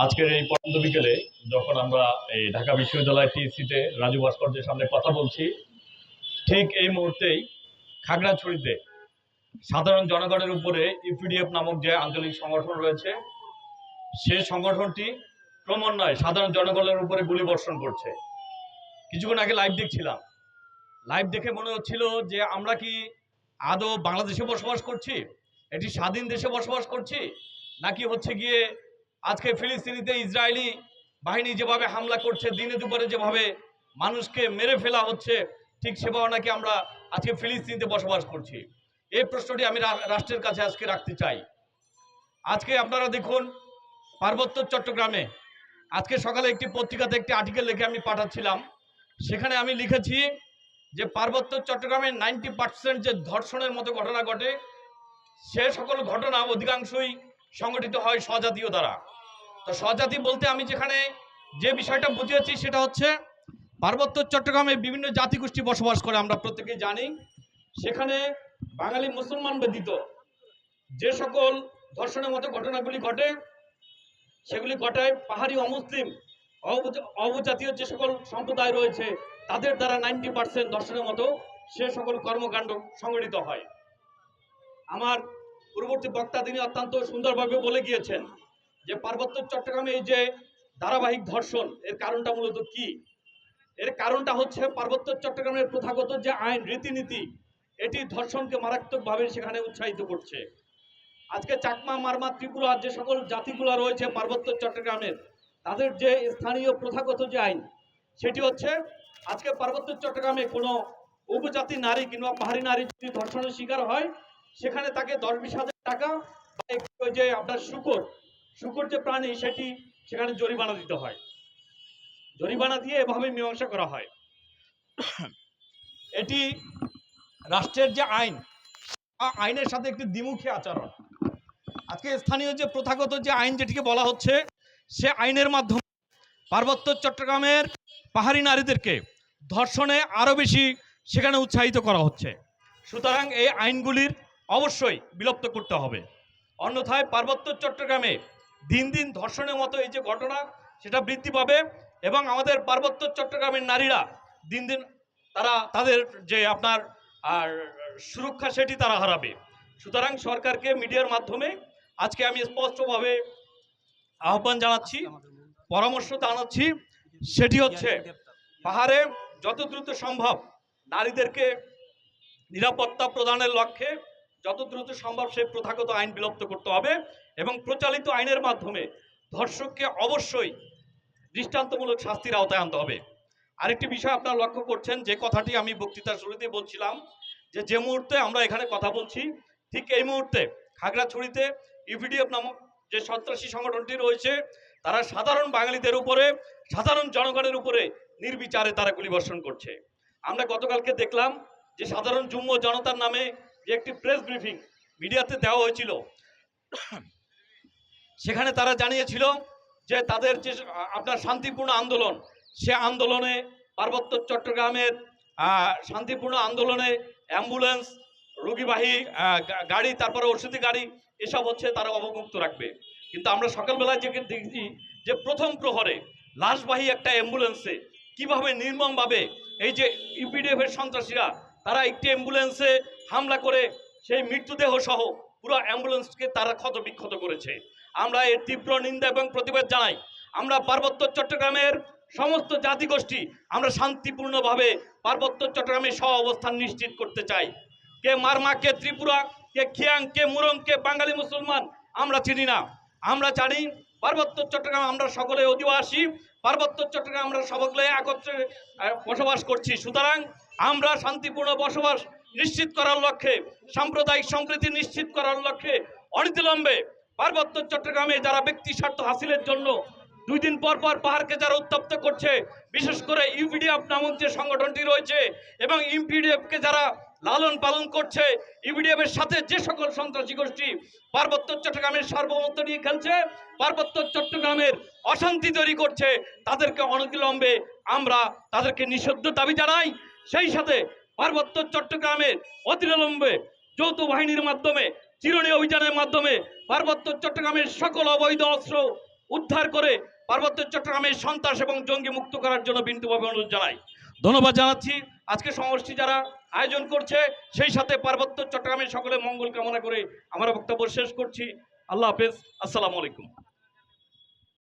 আজকের এই পরন্ত বিকেলে যখন আমরা এই ঢাকা বিশ্ববিদ্যালয় টিএসসিতে রাজু ভাস্কর্যের সামনে কথা বলছি, ঠিক এই মুহূর্তেই খাগড়াছড়িতে সাধারণ জনগণের উপরে ইউপিডিএফ নামক যে আঞ্চলিক সংগঠন রয়েছে, সে সংগঠনটি ক্রমান্বয়ে সাধারণ জনগণের উপরে গুলিবর্ষণ করছে। কিছুক্ষণ আগে লাইভ দেখছিলাম, লাইভ দেখে মনে হচ্ছিল যে আমরা কি আদৌ বাংলাদেশে বসবাস করছি, একটি স্বাধীন দেশে বসবাস করছি, নাকি হচ্ছে গিয়ে আজকে ফিলিস্তিনিতে ইসরায়েলি বাহিনী যেভাবে হামলা করছে, দিনে দুপুরে যেভাবে মানুষকে মেরে ফেলা হচ্ছে, ঠিক সেভাবে নাকি আমরা আজকে ফিলিস্তিনিতে বসবাস করছি। এই প্রশ্নটি আমি রাষ্ট্রের কাছে আজকে রাখতে চাই। আজকে আপনারা দেখুন, পার্বত্য চট্টগ্রামে আজকে সকালে একটি পত্রিকাতে একটি আর্টিকেল লিখে আমি পাঠাচ্ছিলাম। সেখানে আমি লিখেছি যে পার্বত্য চট্টগ্রামে 90% যে ধর্ষণের মতো ঘটনা ঘটে, সে সকল ঘটনা অধিকাংশই সংগঠিত হয় স্বজাতীয় দ্বারা। তো স্বজাতি বলতে আমি যেখানে যে বিষয়টা বুঝিয়েছি সেটা হচ্ছে পার্বত্য চট্টগ্রামে বিভিন্ন জাতিগোষ্ঠী বসবাস করে, আমরা প্রত্যেকেই জানি। সেখানে বাঙালি মুসলমান ব্যতীত যে সকল ধর্ষণের মতো ঘটনাগুলি ঘটে, সেগুলি ঘটায় পাহাড়ি অমুসলিম অবজাতীয় যে সকল সম্প্রদায় রয়েছে, তাদের দ্বারা 90% ধর্ষণের মতো সে সকল কর্মকাণ্ড সংগঠিত হয়। আমার পূর্ববর্তী বক্তা তিনি অত্যন্ত সুন্দরভাবে বলে গিয়েছেন যে পার্বত্য চট্টগ্রামে এই যে ধারাবাহিক ধর্ষণ, এর কারণটা মূলত কি? এর কারণটা হচ্ছে পার্বত্য চট্টগ্রামের প্রথাগত যে আইন রীতিনীতি, এটি ধর্ষণকে মারাত্মকভাবে সেখানে উৎসাহিত করছে। আজকে চাকমা, মারমা, ত্রিপুরা যে সকল জাতিগুলো রয়েছে পার্বত্য চট্টগ্রামের, তাদের যে স্থানীয় প্রথাগত যে আইন, সেটি হচ্ছে আজকে পার্বত্য চট্টগ্রামে কোনো উপজাতি নারী কিংবা পাহাড়ি নারী যদি ধর্ষণের শিকার হয়, সেখানে তাকে 10-20 হাজার টাকা, ওই যে আপনার শুকর যে প্রাণী, সেটি সেখানে জরিমানা দিতে হয়। জরিমানা দিয়ে এভাবে মীমাংসা করা হয়। এটি রাষ্ট্রের যে আইন, আইনের সাথে একটি দ্বিমুখী আচরণ। আজকে স্থানীয় যে প্রথাগত যে আইন যেটিকে বলা হচ্ছে, সে আইনের মাধ্যমে পার্বত্য চট্টগ্রামের পাহাড়ি নারীদেরকে ধর্ষণে আরও বেশি সেখানে উৎসাহিত করা হচ্ছে। সুতরাং এই আইনগুলির অবশ্যই বিলুপ্ত করতে হবে, অন্যথায় পার্বত্য চট্টগ্রামে দিন দিন ধর্ষণের মতো এই যে ঘটনা, সেটা বৃদ্ধি পাবে এবং আমাদের পার্বত্য চট্টগ্রামের নারীরা দিন দিন তাদের যে আপনার আর সুরক্ষা, সেটি তারা হারাবে। সুতরাং সরকারকে মিডিয়ার মাধ্যমে আজকে আমি স্পষ্টভাবে আহ্বান জানাচ্ছি, পরামর্শ জানাচ্ছি, সেটি হচ্ছে পাহাড়ে যত দ্রুত সম্ভব নারীদেরকে নিরাপত্তা প্রদানের লক্ষ্যে যত দ্রুত সম্ভব সেই প্রথাগত আইন বিলুপ্ত করতে হবে এবং প্রচলিত আইনের মাধ্যমে ধর্ষককে অবশ্যই দৃষ্টান্তমূলক শাস্তির আওতায় আনতে হবে। আরেকটি বিষয় আপনারা লক্ষ্য করছেন, যে কথাটি আমি বক্তৃতার শুরুতেই বলছিলাম, যে মুহূর্তে আমরা এখানে কথা বলছি, ঠিক এই মুহূর্তে খাগড়াছড়িতে ইউপিডিএফ নামক যে সন্ত্রাসী সংগঠনটি রয়েছে, তারা সাধারণ বাঙালিদের উপরে, সাধারণ জনগণের উপরে নির্বিচারে তারা গুলিবর্ষণ করছে। আমরা গতকালকে দেখলাম যে সাধারণ যুম্ম জনতার নামে যে একটি প্রেস ব্রিফিং মিডিয়াতে দেওয়া হয়েছিল, সেখানে তারা জানিয়েছিল যে তাদের যে আপনার শান্তিপূর্ণ আন্দোলন, সে আন্দোলনে পার্বত্য চট্টগ্রামের শান্তিপূর্ণ আন্দোলনে অ্যাম্বুলেন্স, রোগীবাহী গাড়ি, তারপরে ওষুধি গাড়ি, এসব হচ্ছে তারা অবমুক্ত রাখবে। কিন্তু আমরা সকালবেলায় যেখানে দেখছি যে প্রথম প্রহরে লাশবাহী একটা অ্যাম্বুলেন্সে কিভাবে নির্মমভাবে এই যে ইউপিডিএফ এর সন্ত্রাসীরা তারা একটি অ্যাম্বুলেন্সে হামলা করে সেই মৃত্যুদেহ সহ পুরো অ্যাম্বুলেন্সকে তারা ক্ষতবিক্ষত করেছে। আমরা এর তীব্র নিন্দা এবং প্রতিবাদ জানাই। আমরা পার্বত্য চট্টগ্রামের সমস্ত জাতিগোষ্ঠী আমরা শান্তিপূর্ণভাবে পার্বত্য চট্টগ্রামে সহ অবস্থান নিশ্চিত করতে চাই। কে মারমা, কে ত্রিপুরা, কে খিয়াং, কে মুরং, কে বাঙালি মুসলমান আমরা চিনি না। আমরা জানি পার্বত্য চট্টগ্রাম আমরা সকলে অধিবাসী, পার্বত্য চট্টগ্রাম আমরা সকলে একত্রে বসবাস করছি। সুতরাং আমরা শান্তিপূর্ণ বসবাস নিশ্চিত করার লক্ষ্যে, সাম্প্রদায়িক সম্প্রীতি নিশ্চিত করার লক্ষ্যে অনতিবিলম্বে পার্বত্য চট্টগ্রামে যারা ব্যক্তি স্বার্থ হাসিলের জন্য 2 দিন পর পর পাহাড়কে যারা উত্তপ্ত করছে, বিশেষ করে ইউপিডিএফ নামক যে সংগঠনটি রয়েছে এবং ইউপিডিএফকে যারা লালন পালন করছে, ইউপিডিএফ এর সাথে যে সকল সন্ত্রাসী গোষ্ঠী পার্বত্য চট্টগ্রামের সার্বভৌমত্ব নিয়ে খেলছে, পার্বত্য চট্টগ্রামের অশান্তি তৈরি করছে, তাদেরকে অনতিবিলম্বে আমরা তাদেরকে নিষিদ্ধ দাবি জানাই। সেই সাথে পার্বত্য চট্টগ্রামের অতিবিলম্বে যৌথ বাহিনীর মাধ্যমে চিরুনি অভিযানের মাধ্যমে পার্বত্য চট্টগ্রামের সকল অবৈধ অস্ত্র উদ্ধার করে পার্বত্য চট্টগ্রামের সন্ত্রাস এবং জঙ্গি মুক্ত করার জন্য বিনীতভাবে অনুরোধ জানাই। ধন্যবাদ জানাচ্ছি আজকে সমাবেশটি যারা আয়োজন করছে, সেই সাথে পার্বত্য চট্টগ্রামের সকলে মঙ্গল কামনা করে আমার বক্তব্য শেষ করছি। আল্লাহ হাফেজ, আসসালামু আলাইকুম।